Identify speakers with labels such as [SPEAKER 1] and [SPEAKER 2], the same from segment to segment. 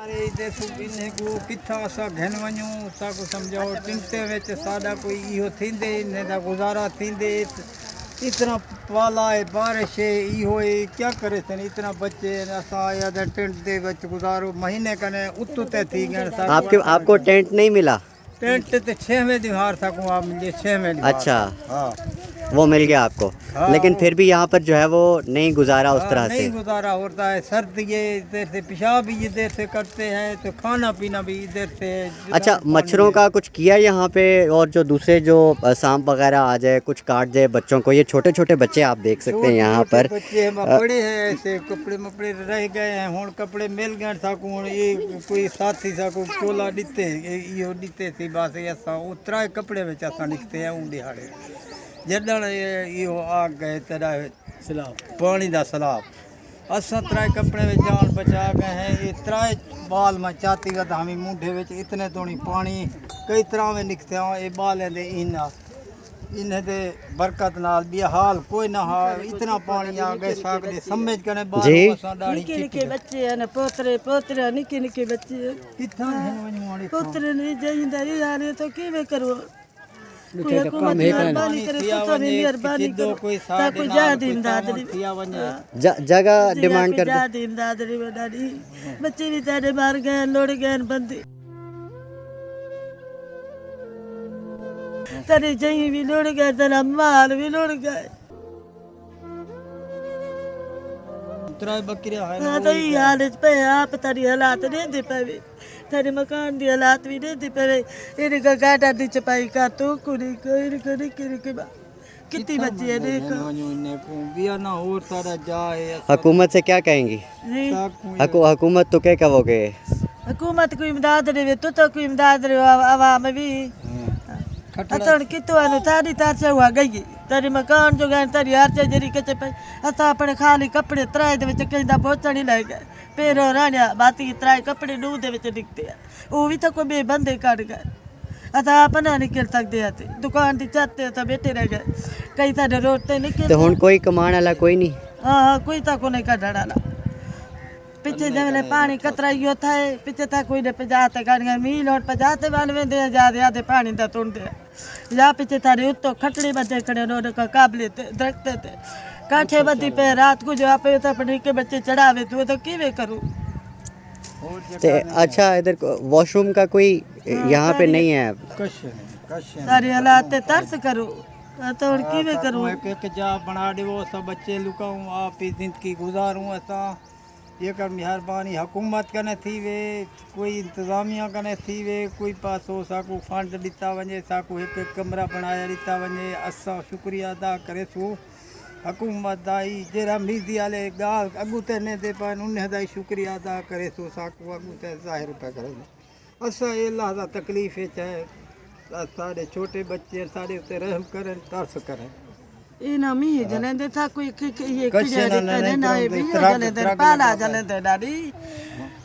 [SPEAKER 1] अरे देखो इन्हें को किथा सा घन वणो सा को समझाओ टिंटे विच साडा कोई इहो थींदे इन्हें दा गुजारा थींदे इतना पाला है बारिश है इहो है क्या करे थे इतना बच्चे असा या टेंट दे विच गुजारो महीने कने उतु ते थी गण सा
[SPEAKER 2] आपको टेंट नहीं मिला?
[SPEAKER 1] टेंट ते 6वें दिन हार सकूं आप मुझे 6वें दिन।
[SPEAKER 2] अच्छा
[SPEAKER 1] हाँ
[SPEAKER 2] वो मिल गया आपको।
[SPEAKER 1] हाँ,
[SPEAKER 2] लेकिन फिर भी यहाँ पर जो है वो नहीं गुजारा उस तरह से
[SPEAKER 1] नहीं गुजारा होता है। सर्द ये इधर से पेशाब भी इधर से करते हैं तो खाना पीना भी इधर से।
[SPEAKER 2] अच्छा मच्छरों का कुछ किया यहाँ पे? और जो दूसरे जो सांप वगैरह आ जाए कुछ काट जाए बच्चों को, ये छोटे छोटे बच्चे आप देख सकते हैं यहाँ पर
[SPEAKER 1] बच्चे पड़े हैं ऐसे कपड़े मपड़े रह गए हैं हुण कपड़े मिल गए साकू हुण ये कोई साथी साकू चोला दिते इहो दिते सी बस असां उतरा कपड़े में असां निकते हैं ऊं दिहाड़े जॾण इहो आग गए तॾा सैलाब पानी दा सैलाब असां त्राए कपड़े में जान बचा गए हैं। ये त्राए बाल में चाती का धामी मुंडे में इतने तोड़ी पानी कई तरह में निकते हैं ये बालें दे इन्हें दे बरकत नाल भी हाल कोई ना हाल इतना पानी आ गए साकदे समझ कने बाल असां दाढ़ी
[SPEAKER 3] निके बच्चे हैं पोतरे पोतरे निके निके बच्चे
[SPEAKER 1] किथा हैं वणो वाले
[SPEAKER 3] पोतरे नहीं जाइंदा यार तो किवे करो कोई हुकूमत मेहरबानी करे तो मेहरबानी करो कोई जा इमदाद
[SPEAKER 2] जगह डिमांड कर
[SPEAKER 3] जा इमदाद रे डाडी बच्चे भी तारे मार गए लोड़ गए बंदे तारे जही भी लोड़ गए तेरा माल भी लोड़ गए
[SPEAKER 1] त्राए बकरियां हैं।
[SPEAKER 3] हाँ तो ये हालत पे आप तारी हालात नहीं दे पावे तेरे मकान दी हालात भी नहीं दे पावे इन्हें का गाड़ा दी चपाई का तो कुड़ी कोई कितनी बच्ची है देखो
[SPEAKER 1] ना और सारा जाए।
[SPEAKER 2] हुकूमत से क्या कहेंगी? हुकूमत तो क्या कहोगे?
[SPEAKER 3] हुकूमत को इमदाद देवे तो कोई इमदाद रे आवाम भी अतण कितो अनु थारी तारचा हुआ गई तेरी मकान जो गए तेरी हर चीज जरी कचे पे असा अपने खाली कपड़े त्राए दे विच कहंदा पहुंचण ही लग गए पेरो राणिया बाती त्राए कपड़े नू दे विच दिखते हैं वो भी तो कोई बे बंदे काट गए असा अपना निकल सकते हैं दुकान दी चाहते तो बैठे रह गए कई तारे रोड ते निकल
[SPEAKER 2] तो हुण कोई कमाने वाला कोई नहीं?
[SPEAKER 3] हाँ कोई तो को नहीं कढण वाला पिछे जब पानी कतरा यो था पिछे था कोई ने पजाते गाड़ियां मील और पजाते वाले में दे जाते पानी दा तोड़ते या पिछे थारे उत्तो खटड़ी बदे खड़े रोड का काबले दरखते थे काठे बदी पे रात को जो आप तो अपने के बच्चे चढ़ावे तो किवे करूं।
[SPEAKER 2] अच्छा इधर वॉशरूम का कोई यहाँ पे नहीं है?
[SPEAKER 3] सारे हालात तरस करो तो किवे करूं
[SPEAKER 1] एक जा बना दे वो सब बच्चे लुकाऊं आप ही जिंदगी गुजारूं असा ये कर मेहरबानी हुकूमत कने थी वे कोई इंतजामिया कने थी वे कोई पासो साकू फंड दिता वने साकू एक कमरा बनाया दिता वने असा शुक्रिया अदा करे सो हुकूमत दाई जेरा मीडिया वाले गाल अगुते ने दे पान उन्हें दाई शुक्रिया अदा करे सो साकू अगुते जाहिर पे करे असा अल्लाह दा तकलीफ है सारे छोटे बच्चे सारे उते रहम करें तरस करें
[SPEAKER 3] ina mi jalende tha koi ye kujare tane na ye bi jalende pala jalende dadi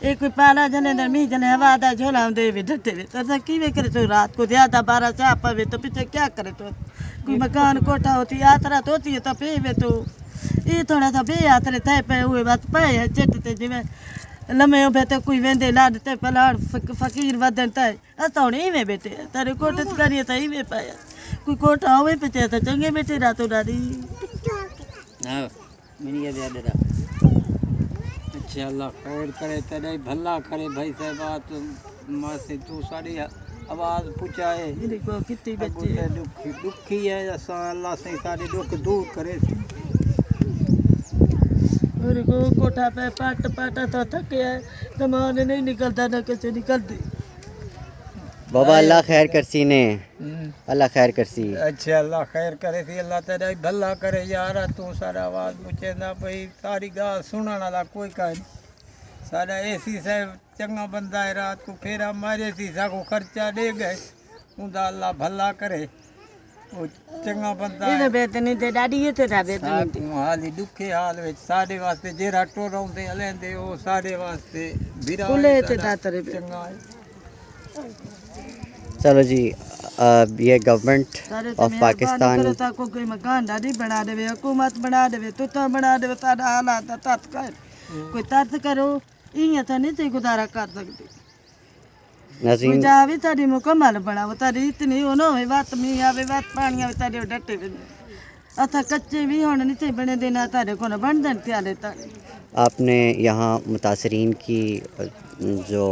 [SPEAKER 3] e koi pala jalende mi jale हवा दा झोला दे भी डटे तो ऐसा किवे करे तो रात को ज्यादा 12 से पावे तो पीछे क्या करे तो कोई मकान कोठा होती यात्रा तो होती है तो पेवे तो ये थोड़ा सा बे यात्रा थे पे हुए बात पे है चटते जिवे लमे बे तो कोई वेंदे लाडते पलाड़ फकीर वदन थे अतौणी में बेटे तेरे कोटत करिए तो ही में पाया कोई कोटा होवे पे तो चंगे बेटे रातों डाली
[SPEAKER 1] हां मिनी के दे अच्छा अल्लाह खैर करे तेरे भला करे भाई साहब मासे तू सारी आवाज पहुंचाए
[SPEAKER 3] देखो कितनी बच्चे
[SPEAKER 1] दुखी है असा अल्लाह से सारे दुख दूर करे
[SPEAKER 3] और को कोठा पे पाटा तो थक गया कमान नहीं निकलता ना कैसे निकलती
[SPEAKER 2] बाबा अल्लाह खैर करसी ने अल्लाह खैर करसी।
[SPEAKER 1] अच्छा अल्लाह खैर करे थी अल्लाह तेरा भला करे यार तू सारा आवाज पूछे ना भाई सारी गाल सुनने वाला कोई का नहीं सारा ऐसी से चंगा बंदा है रात को फेरा मारे थी साको खर्चा दे गए उनका अल्लाह भला करे वो चंगा बंदा
[SPEAKER 3] ये बेत नहीं ते डाडी ये ते बेत नहीं
[SPEAKER 1] हाली दुखे हाल विच सारे वास्ते जेरा टोराउंदे हलेंदे ओ सारे वास्ते बिरा
[SPEAKER 3] खुले ते तातरे
[SPEAKER 1] चंगा है।
[SPEAKER 2] चलो जी ये गवर्नमेंट ऑफ पाकिस्तान
[SPEAKER 3] को कोई मकान दादी बना देवे हुकूमत बना देवे तो बना देवे तारा हालात तत् कर कोई तर्क करो इयां तो नहीं थे गुजारा कर सकते कोई
[SPEAKER 2] नाज़रीन,
[SPEAKER 3] जावे तारी मुकम्मल बना वो तारी इतनी हो ना होवे बात मी आवे बात पानी आवे तारे डटे वे अथा कच्चे भी होने नहीं थे बने देना तारे को न बन देन त्याले तारे
[SPEAKER 2] आपने यहाँ मुतासरीन की जो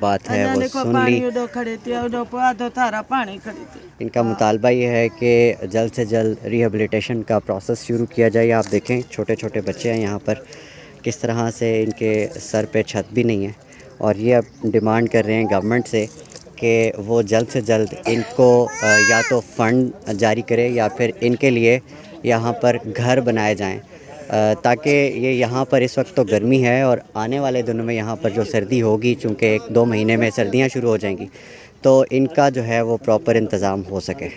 [SPEAKER 2] बात है वो
[SPEAKER 3] देखो
[SPEAKER 2] सुन
[SPEAKER 3] पानी
[SPEAKER 2] ली।
[SPEAKER 3] उडो खड़े थे उडो आधो थारा पानी खड़े थे
[SPEAKER 2] इनका मुतालबा ये है कि जल्द से जल्द रिहेबिलिटेशन का प्रोसेस शुरू किया जाए। आप देखें छोटे छोटे बच्चे हैं यहाँ पर, किस तरह से इनके सर पे छत भी नहीं है, और ये अब डिमांड कर रहे हैं गवर्नमेंट से कि वो जल्द से जल्द इनको या तो फ़ंड जारी करे या फिर इनके लिए यहाँ पर घर बनाए जाएं, ताकि ये यहाँ पर इस वक्त तो गर्मी है और आने वाले दिनों में यहाँ पर जो सर्दी होगी, चूँकि 1-2 महीने में सर्दियाँ शुरू हो जाएंगी, तो इनका जो है वो प्रॉपर इंतज़ाम हो सके।